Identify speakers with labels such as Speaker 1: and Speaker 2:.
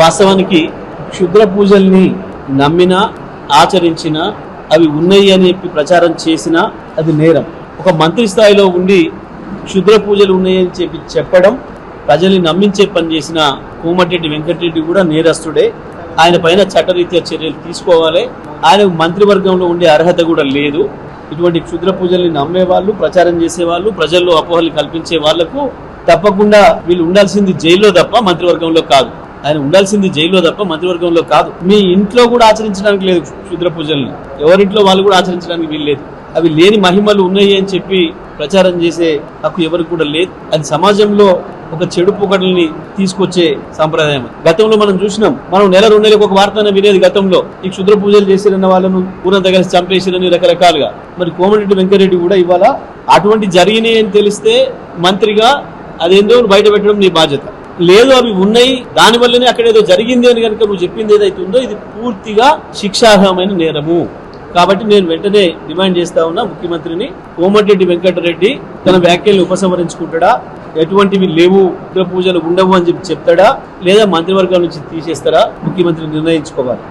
Speaker 1: వాస్తవానికి క్షుద్ర పూజల్ని నమ్మినా ఆచరించినా అవి ఉన్నాయి అని చెప్పి ప్రచారం చేసినా అది నేరం. ఒక మంత్రి స్థాయిలో ఉండి క్షుద్ర పూజలు ఉన్నాయని చెప్పడం ప్రజల్ని నమ్మించే పని చేసిన కోమటిరెడ్డి వెంకటరెడ్డి కూడా నేరస్తుడే. ఆయన పైన చట్టరీత్యా చర్యలు తీసుకోవాలి. ఆయన మంత్రివర్గంలో ఉండే అర్హత కూడా లేదు. ఇటువంటి క్షుద్ర పూజల్ని నమ్మేవాళ్ళు, ప్రచారం చేసేవాళ్ళు, ప్రజల్లో అపోహలు కల్పించే వాళ్లకు తప్పకుండా వీళ్ళు ఉండాల్సింది జైల్లో తప్ప మంత్రివర్గంలో కాదు. ఆయన ఉండాల్సింది జైల్లో తప్ప మంత్రివర్గంలో కాదు. మీ ఇంట్లో కూడా ఆచరించడానికి లేదు క్షుద్ర పూజల్ని, ఎవరింట్లో వాళ్ళు కూడా ఆచరించడానికి వీలు లేదు. అవి లేని మహిమలు ఉన్నాయి అని చెప్పి ప్రచారం చేసే హక్కు ఎవరికి కూడా లేదు. అది సమాజంలో ఒక చెడు పొగడల్ని తీసుకొచ్చే సంప్రదాయం. గతంలో మనం చూసినాం, మనం నెల 2 నెలలకు ఒక వార్తనే వినేది. గతంలో ఈ క్షుద్ర పూజలు చేసిరన్న వాళ్ళను ఊరంతా కలిసి చంపేసిరని రకరకాలుగా. మరి కోమటిరెడ్డి వెంకటరెడ్డి కూడా ఇవాళ అటువంటి జరిగినాయి అని తెలిస్తే మంత్రిగా అదేందో బయట పెట్టడం నీ బాధ్యత. లేదు అవి ఉన్నాయి, దానివల్లనే అక్కడ ఏదో జరిగింది అని కనుక నువ్వు చెప్పింది ఏదైతే ఉందో ఇది పూర్తిగా శిక్షార్హమైన నేరము. కాబట్టి నేను వెంటనే డిమాండ్ చేస్తా ఉన్నా ముఖ్యమంత్రిని, కోమటిరెడ్డి వెంకటరెడ్డి తన వ్యాఖ్యల్ని ఉపసంహరించుకుంటాడా, ఎటువంటివి లేవు, పూజలు ఉండవు అని చెప్తాడా, లేదా మంత్రివర్గం నుంచి తీసేస్తారా ముఖ్యమంత్రి నిర్ణయించుకోవాలి.